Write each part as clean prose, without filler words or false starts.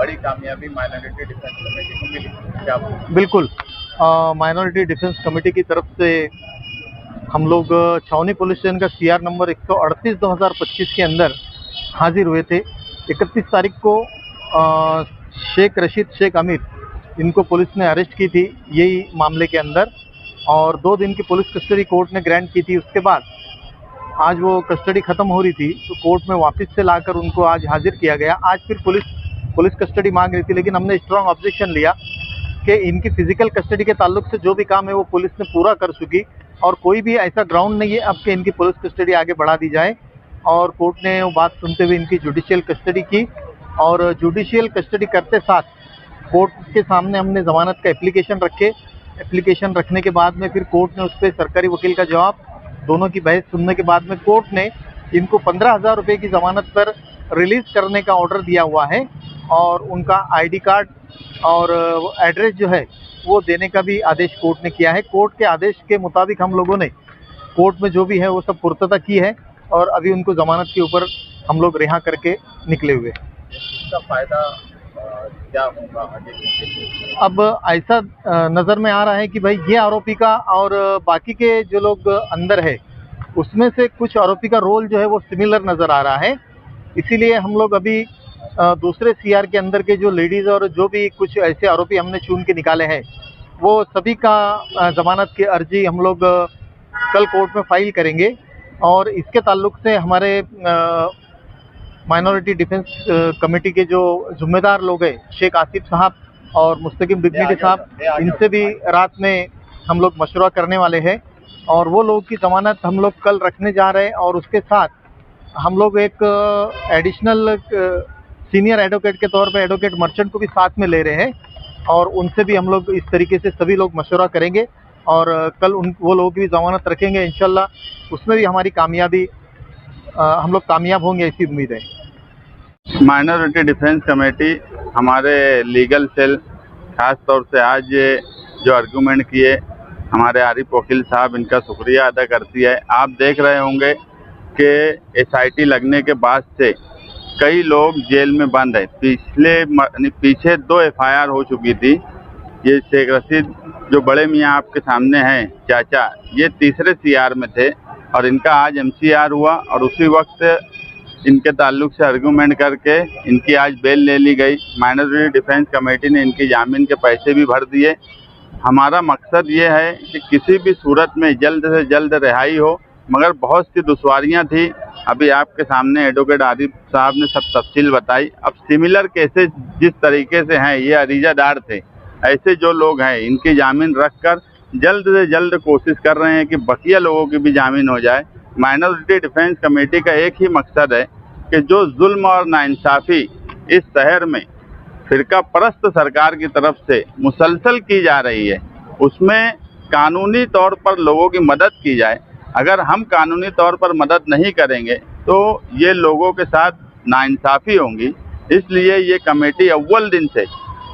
बड़ी कामयाबी minority defence committee को मिली, क्या बोलूं? बिल्कुल, माइनॉरिटी डिफेंस कमेटी की तरफ से हम लोग छावनी पुलिस स्टेशन का CR नंबर 138/2025 के अंदर हाजिर हुए थे। 31 तारीख को शेख रशीद शेख अमीर, इनको पुलिस ने अरेस्ट की थी यही मामले के अंदर, और 2 दिन की पुलिस कस्टडी कोर्ट ने ग्रांट की थी। उसके बाद आज वो कस्टडी ख़त्म हो रही थी तो कोर्ट में वापस से लाकर उनको आज हाजिर किया गया। आज फिर पुलिस कस्टडी मांग रही थी, लेकिन हमने स्ट्रांग ऑब्जेक्शन लिया कि इनकी फिजिकल कस्टडी के ताल्लुक से जो भी काम है वो पुलिस ने पूरा कर चुकी, और कोई भी ऐसा ग्राउंड नहीं है अब कि इनकी पुलिस कस्टडी आगे बढ़ा दी जाए। और कोर्ट ने वो बात सुनते हुए इनकी जुडिशियल कस्टडी की, और जुडिशियल कस्टडी करते साथ कोर्ट के सामने हमने ज़मानत का एप्लीकेशन रखने के बाद में फिर कोर्ट ने उस पर सरकारी वकील का जवाब, दोनों की बहस सुनने के बाद में कोर्ट ने इनको 15,000 रुपये की ज़मानत पर रिलीज़ करने का ऑर्डर दिया हुआ है, और उनका ID कार्ड और एड्रेस जो है वो देने का भी आदेश कोर्ट ने किया है। कोर्ट के आदेश के मुताबिक हम लोगों ने कोर्ट में जो भी है वो सब पूर्तता की है, और अभी उनको ज़मानत के ऊपर हम लोग रिहा करके निकले हुए। इसका फायदा क्या होगा आगे के? अब ऐसा नज़र में आ रहा है कि भाई ये आरोपी का और बाकी के जो लोग अंदर है उसमें से कुछ आरोपी का रोल जो है वो सिमिलर नज़र आ रहा है। इसीलिए हम लोग अभी दूसरे CR के अंदर के जो लेडीज़ और जो भी कुछ ऐसे आरोपी हमने चुन के निकाले हैं वो सभी का ज़मानत की अर्जी हम लोग कल कोर्ट में फाइल करेंगे, और इसके ताल्लुक से हमारे माइनॉरिटी डिफेंस कमेटी के जो जिम्मेदार लोग हैं शेख आसिफ साहब और मुस्तकिम डिग्निटी साहब, इनसे भी रात में हम लोग मशवरा करने वाले हैं, और वो लोग की ज़मानत हम लोग कल रखने जा रहे हैं। और उसके साथ हम लोग एक एडिशनल सीनियर एडवोकेट के तौर पे एडवोकेट मर्चेंट को भी साथ में ले रहे हैं, और उनसे भी हम लोग इस तरीके से सभी लोग मशवरा करेंगे, और कल वो लोगों की भी ज़मानत रखेंगे इंशाल्लाह। उसमें भी हमारी कामयाबी, हम लोग कामयाब होंगे ऐसी उम्मीद है। माइनॉरिटी डिफेंस कमेटी हमारे लीगल सेल खास तौर से आज ये जो आर्गूमेंट किए हमारे आरिफ वकील साहब, इनका शुक्रिया अदा करती है। आप देख रहे होंगे कि SIT लगने के बाद से कई लोग जेल में बंद हैं। पीछे 2 FIR हो चुकी थी। ये शेख रशीद जो बड़े मियाँ आपके सामने हैं चाचा, ये तीसरे CR में थे, और इनका आज MCR हुआ, और उसी वक्त इनके ताल्लुक से आर्गूमेंट करके इनकी आज बेल ले ली गई। माइनॉरिटी डिफेंस कमेटी ने इनकी जामीन के पैसे भी भर दिए। हमारा मकसद ये है कि किसी भी सूरत में जल्द से जल्द रिहाई हो, मगर बहुत सी दुश्वारियां थी। अभी आपके सामने एडवोकेट आरिफ साहब ने सब तफसील बताई। अब सिमिलर केसेस जिस तरीके से हैं, ये अरीजादार थे, ऐसे जो लोग हैं इनकी जामीन रखकर जल्द से जल्द कोशिश कर रहे हैं कि बकिया लोगों की भी जामीन हो जाए। माइनॉरिटी डिफेंस कमेटी का एक ही मकसद है कि जो जुल्म और नाइंसाफ़ी इस शहर में फिरका परस्त सरकार की तरफ से मुसलसल की जा रही है, उसमें कानूनी तौर पर लोगों की मदद की जाए। अगर हम कानूनी तौर पर मदद नहीं करेंगे तो ये लोगों के साथ नाइंसाफ़ी होंगी। इसलिए ये कमेटी अव्वल दिन से,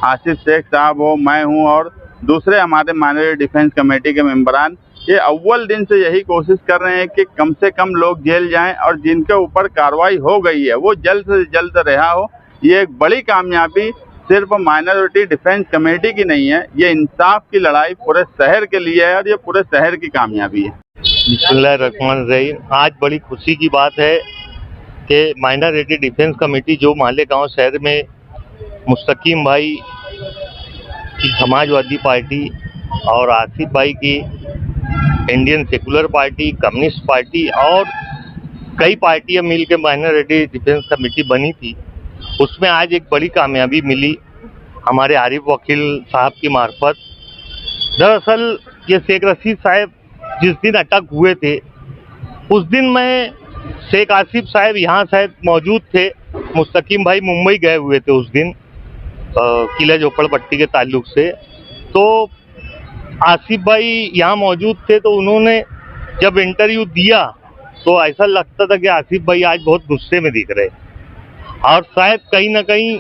आसिफ शेख साहब हो, मैं हूँ, और दूसरे हमारे माइनॉरिटी डिफेंस कमेटी के मेंबरान, ये अव्वल दिन से यही कोशिश कर रहे हैं कि कम से कम लोग जेल जाएं, और जिनके ऊपर कार्रवाई हो गई है वो जल्द से जल्द रिहा हो। ये एक बड़ी कामयाबी सिर्फ माइनॉरिटी डिफेंस कमेटी की नहीं है, ये इंसाफ की लड़ाई पूरे शहर के लिए है, और ये पूरे शहर की कामयाबी है। बिस्मिल्लाहिर्रहमानिर्रहीम। आज बड़ी खुशी की बात है कि माइनॉरिटी डिफेंस कमेटी जो मालेगांव शहर में मुस्तकीम भाई की समाजवादी पार्टी और आसिफ भाई की Indian secular party, communist party और कई पार्टियां मिलकर माइनॉरिटी डिफेंस कमेटी बनी थी, उसमें आज एक बड़ी कामयाबी मिली हमारे आरिफ वकील साहब की मार्फत। दरअसल ये शेख रशीद साहब जिस दिन अटक हुए थे उस दिन मैं, शेख आसिफ साहब यहाँ शायद मौजूद थे, मुस्तकीम भाई मुंबई गए हुए थे उस दिन किला झोपड़पट्टी के ताल्लुक से। तो आसिफ भाई यहाँ मौजूद थे, तो उन्होंने जब इंटरव्यू दिया तो ऐसा लगता था कि आसिफ भाई आज बहुत गुस्से में दिख रहे, और शायद कहीं ना कहीं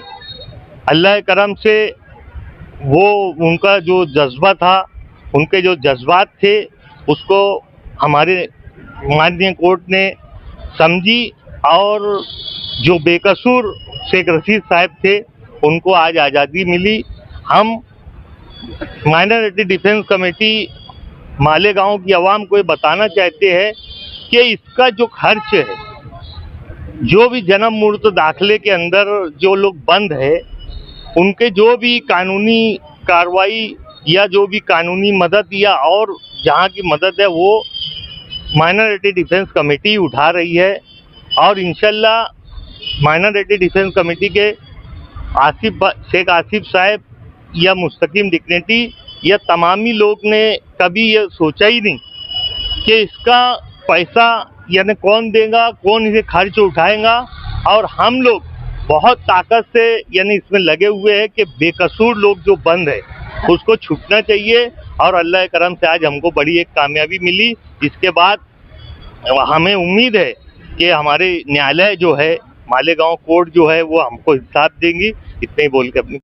अल्लाह करम से वो उनका जो जज्बा था, उनके जो जज्बात थे, उसको हमारे माननीय कोर्ट ने समझी, और जो बेकसूर शेख रशीद साहब थे उनको आज आज़ादी मिली। हम माइनॉरिटी डिफेंस कमेटी मालेगांव की आवाम को ये बताना चाहते हैं कि इसका जो खर्च है, जो भी जन्म मूर्त दाखिले के अंदर जो लोग बंद है, उनके जो भी कानूनी कार्रवाई या जो भी कानूनी मदद या और जहां की मदद है वो माइनॉरिटी डिफेंस कमेटी उठा रही है। और इंशाल्लाह माइनॉरिटी डिफेंस कमेटी के शेख आसिफ साहब या मुस्तकीम डिग्नेटी या तमामी लोग ने कभी ये सोचा ही नहीं कि इसका पैसा यानी कौन देगा, कौन इसे खर्च उठाएगा। और हम लोग बहुत ताकत से यानी इसमें लगे हुए हैं कि बेकसूर लोग जो बंद है उसको छूटना चाहिए। और अल्लाह के करम से आज हमको बड़ी एक कामयाबी मिली। इसके बाद हमें उम्मीद है कि हमारे न्यायालय जो है, मालेगांव कोर्ट जो है, वो हमको इंसाफ देंगी। इतने ही बोल के अपनी